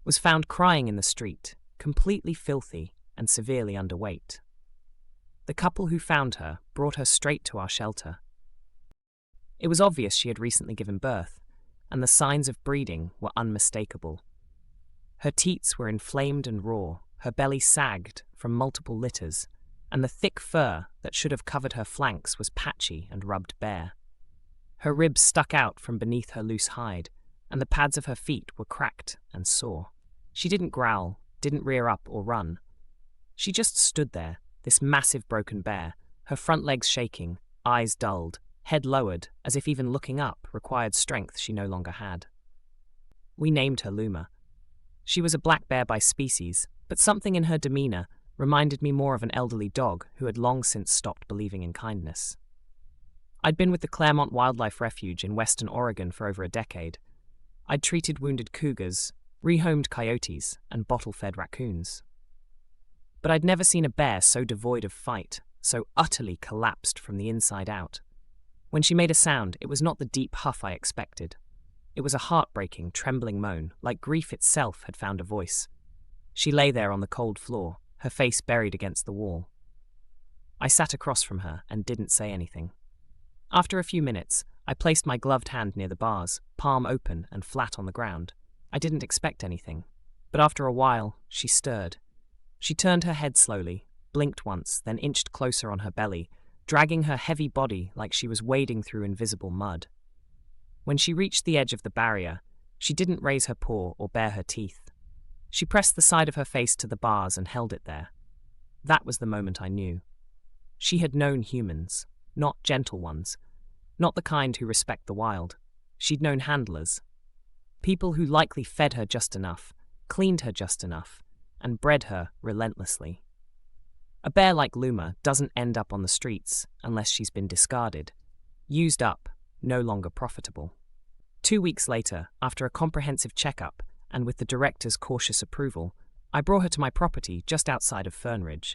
was found crying in the street, completely filthy and severely underweight. The couple who found her brought her straight to our shelter. It was obvious she had recently given birth, and the signs of breeding were unmistakable. Her teats were inflamed and raw, her belly sagged from multiple litters, and the thick fur that should have covered her flanks was patchy and rubbed bare. Her ribs stuck out from beneath her loose hide, and the pads of her feet were cracked and sore. She didn't growl, didn't rear up or run. She just stood there, this massive broken bear, her front legs shaking, eyes dulled, head lowered, as if even looking up required strength she no longer had. We named her Luma. She was a black bear by species, but something in her demeanor reminded me more of an elderly dog who had long since stopped believing in kindness. I'd been with the Claremont Wildlife Refuge in Western Oregon for over a decade. I'd treated wounded cougars, rehomed coyotes, and bottle-fed raccoons. But I'd never seen a bear so devoid of fight, so utterly collapsed from the inside out. When she made a sound, it was not the deep huff I expected. It was a heartbreaking, trembling moan, like grief itself had found a voice. She lay there on the cold floor, her face buried against the wall. I sat across from her and didn't say anything. After a few minutes, I placed my gloved hand near the bars, palm open and flat on the ground. I didn't expect anything, but after a while, she stirred. She turned her head slowly, blinked once, then inched closer on her belly, dragging her heavy body like she was wading through invisible mud. When she reached the edge of the barrier, she didn't raise her paw or bare her teeth. She pressed the side of her face to the bars and held it there. That was the moment I knew. She had known humans, not gentle ones, not the kind who respect the wild. She'd known handlers. People who likely fed her just enough, cleaned her just enough, and bred her relentlessly. A bear like Luma doesn't end up on the streets unless she's been discarded, used up, no longer profitable. 2 weeks later, after a comprehensive checkup and with the director's cautious approval, I brought her to my property just outside of Fernridge.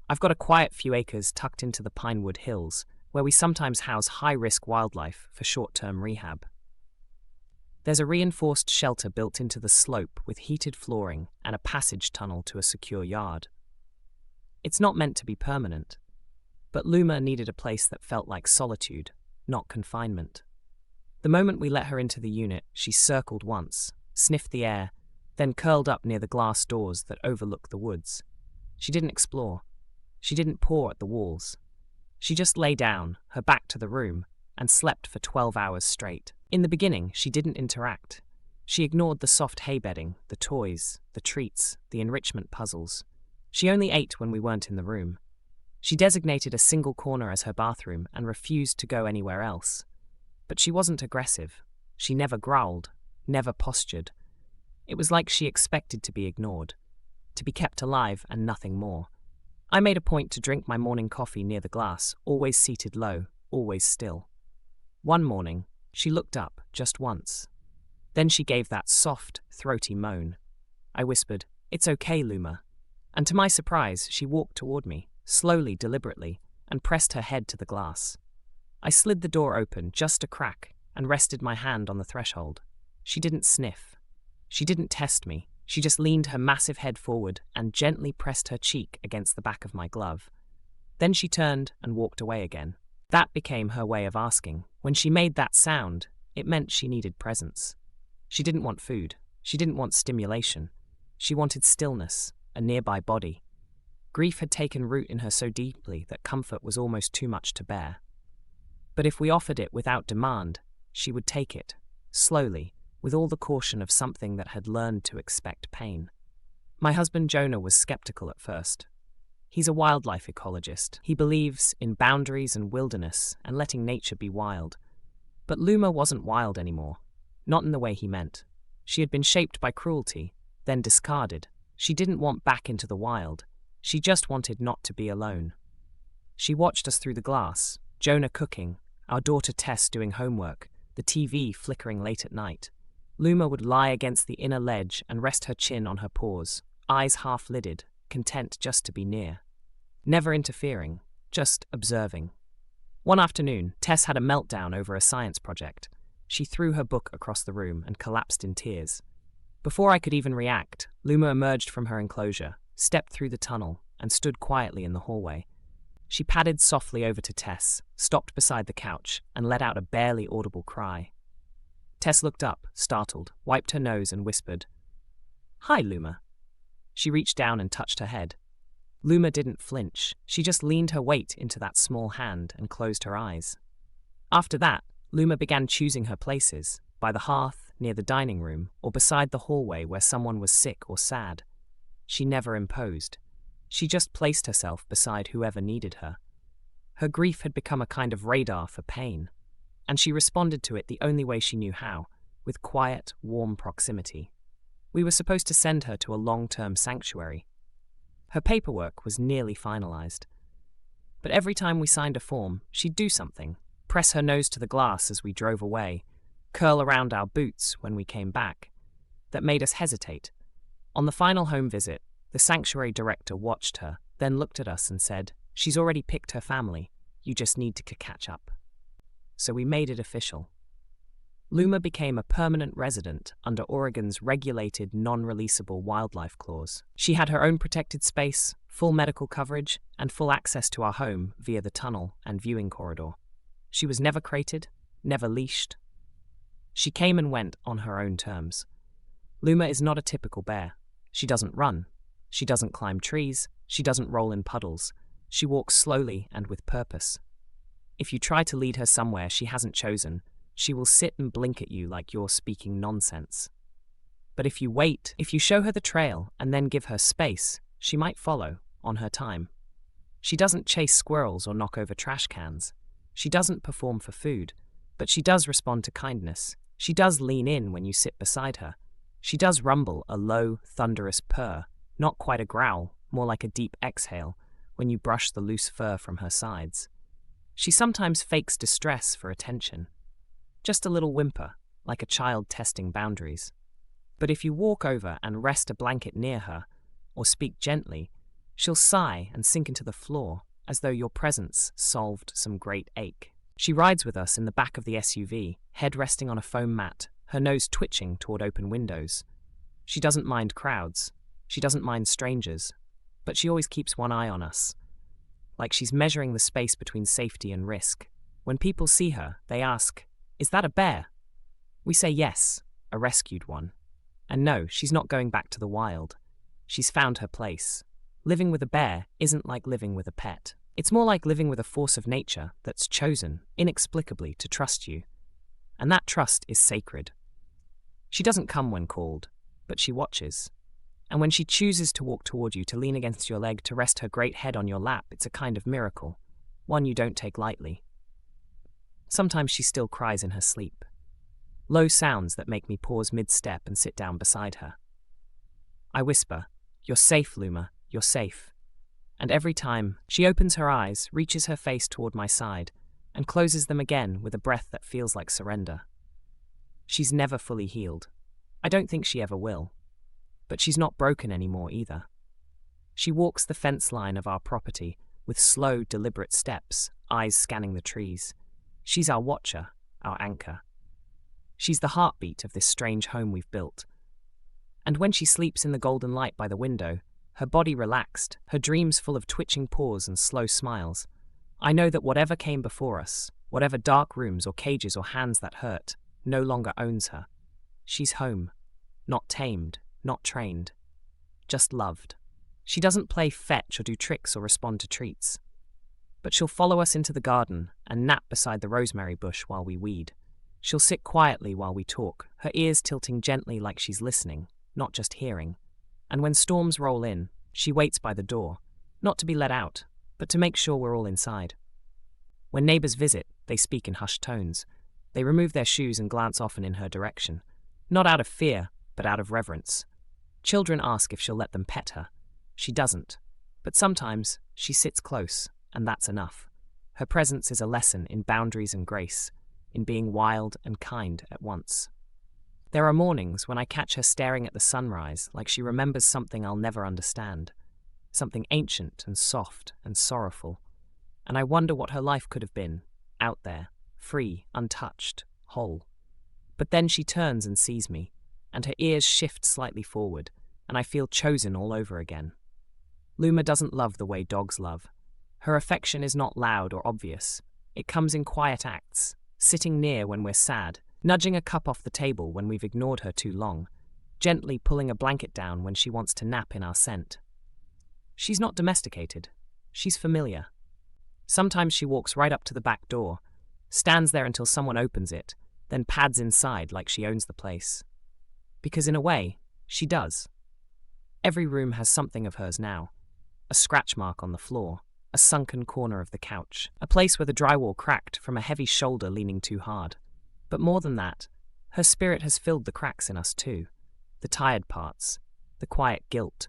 I've got a quiet few acres tucked into the Pinewood Hills, where we sometimes house high-risk wildlife for short-term rehab. There's a reinforced shelter built into the slope with heated flooring and a passage tunnel to a secure yard. It's not meant to be permanent, but Luma needed a place that felt like solitude, not confinement. The moment we let her into the unit, she circled once, sniffed the air, then curled up near the glass doors that overlook the woods. She didn't explore. She didn't paw at the walls. She just lay down, her back to the room, and slept for 12 hours straight. In the beginning, she didn't interact. She ignored the soft hay bedding, the toys, the treats, the enrichment puzzles. She only ate when we weren't in the room. She designated a single corner as her bathroom and refused to go anywhere else. But she wasn't aggressive. She never growled, never postured. It was like she expected to be ignored, to be kept alive and nothing more. I made a point to drink my morning coffee near the glass, always seated low, always still. One morning, she looked up just once. Then she gave that soft, throaty moan. I whispered, "It's okay, Luma." And to my surprise, she walked toward me, slowly, deliberately, and pressed her head to the glass. I slid the door open just a crack and rested my hand on the threshold. She didn't sniff. She didn't test me. She just leaned her massive head forward and gently pressed her cheek against the back of my glove. Then she turned and walked away again. That became her way of asking. When she made that sound, it meant she needed presence. She didn't want food. She didn't want stimulation. She wanted stillness, a nearby body. Grief had taken root in her so deeply that comfort was almost too much to bear. But if we offered it without demand, she would take it, slowly, with all the caution of something that had learned to expect pain. My husband Jonah was skeptical at first. He's a wildlife ecologist. He believes in boundaries and wilderness and letting nature be wild. But Luma wasn't wild anymore, not in the way he meant. She had been shaped by cruelty, then discarded. She didn't want back into the wild. She just wanted not to be alone. She watched us through the glass, Jonah cooking, our daughter Tess doing homework, the TV flickering late at night. Luma would lie against the inner ledge and rest her chin on her paws, eyes half-lidded, content just to be near. Never interfering, just observing. One afternoon, Tess had a meltdown over a science project. She threw her book across the room and collapsed in tears. Before I could even react, Luma emerged from her enclosure, stepped through the tunnel, and stood quietly in the hallway. She padded softly over to Tess, stopped beside the couch, and let out a barely audible cry. Tess looked up, startled, wiped her nose, and whispered, "Hi, Luma." She reached down and touched her head. Luma didn't flinch. She just leaned her weight into that small hand and closed her eyes. After that, Luma began choosing her places, by the hearth, near the dining room, or beside the hallway where someone was sick or sad. She never imposed. She just placed herself beside whoever needed her. Her grief had become a kind of radar for pain, and she responded to it the only way she knew how, with quiet, warm proximity. We were supposed to send her to a long-term sanctuary. Her paperwork was nearly finalized. But every time we signed a form, she'd do something, press her nose to the glass as we drove away, curl around our boots when we came back, that made us hesitate. On the final home visit, the sanctuary director watched her, then looked at us and said, "She's already picked her family. You just need to catch up." So we made it official. Luma became a permanent resident under Oregon's regulated non-releasable wildlife clause. She had her own protected space, full medical coverage, and full access to our home via the tunnel and viewing corridor. She was never crated, never leashed. She came and went on her own terms. Luma is not a typical bear. She doesn't run. She doesn't climb trees. She doesn't roll in puddles. She walks slowly and with purpose. If you try to lead her somewhere she hasn't chosen, she will sit and blink at you like you're speaking nonsense. But if you wait, if you show her the trail and then give her space, she might follow, on her time. She doesn't chase squirrels or knock over trash cans. She doesn't perform for food, but she does respond to kindness. She does lean in when you sit beside her. She does rumble a low, thunderous purr, not quite a growl, more like a deep exhale, when you brush the loose fur from her sides. She sometimes fakes distress for attention. Just a little whimper, like a child testing boundaries. But if you walk over and rest a blanket near her, or speak gently, she'll sigh and sink into the floor, as though your presence solved some great ache. She rides with us in the back of the SUV, head resting on a foam mat, her nose twitching toward open windows. She doesn't mind crowds. She doesn't mind strangers. But she always keeps one eye on us, like she's measuring the space between safety and risk. When people see her, they ask, "Is that a bear?" We say yes, a rescued one. And no, she's not going back to the wild. She's found her place. Living with a bear isn't like living with a pet. It's more like living with a force of nature that's chosen, inexplicably, to trust you. And that trust is sacred. She doesn't come when called, but she watches. And when she chooses to walk toward you, to lean against your leg, to rest her great head on your lap, it's a kind of miracle, one you don't take lightly. Sometimes she still cries in her sleep. Low sounds that make me pause mid-step and sit down beside her. I whisper, "You're safe, Luma, you're safe." And every time, she opens her eyes, reaches her face toward my side, and closes them again with a breath that feels like surrender. She's never fully healed. I don't think she ever will. But she's not broken anymore either. She walks the fence line of our property with slow, deliberate steps, eyes scanning the trees. She's our watcher, our anchor. She's the heartbeat of this strange home we've built. And when she sleeps in the golden light by the window, her body relaxed, her dreams full of twitching paws and slow smiles, I know that whatever came before us, whatever dark rooms or cages or hands that hurt, no longer owns her. She's home, not tamed, not trained, just loved. She doesn't play fetch or do tricks or respond to treats. But she'll follow us into the garden and nap beside the rosemary bush while we weed. She'll sit quietly while we talk, her ears tilting gently like she's listening, not just hearing. And when storms roll in, she waits by the door, not to be let out, but to make sure we're all inside. When neighbors visit, they speak in hushed tones. They remove their shoes and glance often in her direction, not out of fear, but out of reverence. Children ask if she'll let them pet her. She doesn't. But sometimes she sits close, and that's enough. Her presence is a lesson in boundaries and grace, in being wild and kind at once. There are mornings when I catch her staring at the sunrise like she remembers something I'll never understand, something ancient and soft and sorrowful, and I wonder what her life could have been, out there, free, untouched, whole. But then she turns and sees me, and her ears shift slightly forward, and I feel chosen all over again. Luma doesn't love the way dogs love. Her affection is not loud or obvious. It comes in quiet acts, sitting near when we're sad, nudging a cup off the table when we've ignored her too long, gently pulling a blanket down when she wants to nap in our scent. She's not domesticated. She's familiar. Sometimes she walks right up to the back door, stands there until someone opens it, then pads inside like she owns the place. Because in a way, she does. Every room has something of hers now. A scratch mark on the floor, a sunken corner of the couch, a place where the drywall cracked from a heavy shoulder leaning too hard. But more than that, her spirit has filled the cracks in us too. The tired parts, the quiet guilt,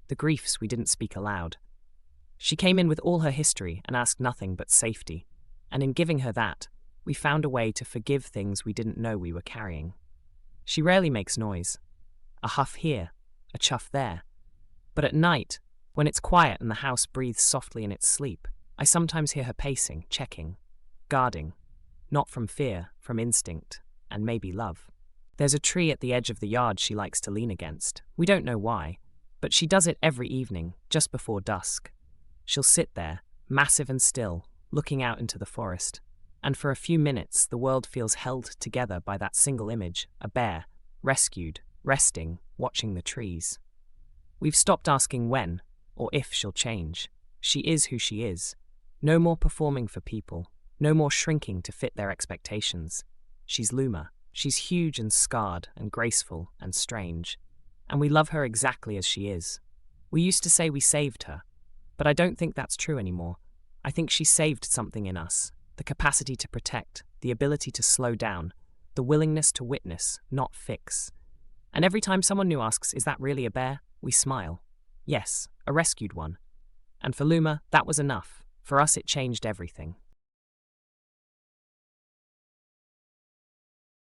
the griefs we didn't speak aloud. She came in with all her history and asked nothing but safety, and in giving her that, we found a way to forgive things we didn't know we were carrying. She rarely makes noise. A huff here, a chuff there. But at night, when it's quiet and the house breathes softly in its sleep, I sometimes hear her pacing, checking, guarding, not from fear, from instinct, and maybe love. There's a tree at the edge of the yard she likes to lean against. We don't know why, but she does it every evening, just before dusk. She'll sit there, massive and still, looking out into the forest. And for a few minutes, the world feels held together by that single image, a bear, rescued, resting, watching the trees. We've stopped asking when, or if she'll change. She is who she is. No more performing for people, no more shrinking to fit their expectations. She's Luma. She's huge and scarred and graceful and strange. And we love her exactly as she is. We used to say we saved her, but I don't think that's true anymore. I think she saved something in us. The capacity to protect, the ability to slow down, the willingness to witness, not fix. And every time someone new asks, "Is that really a bear?" we smile. Yes, a rescued one. And for Luma, that was enough. For us, it changed everything.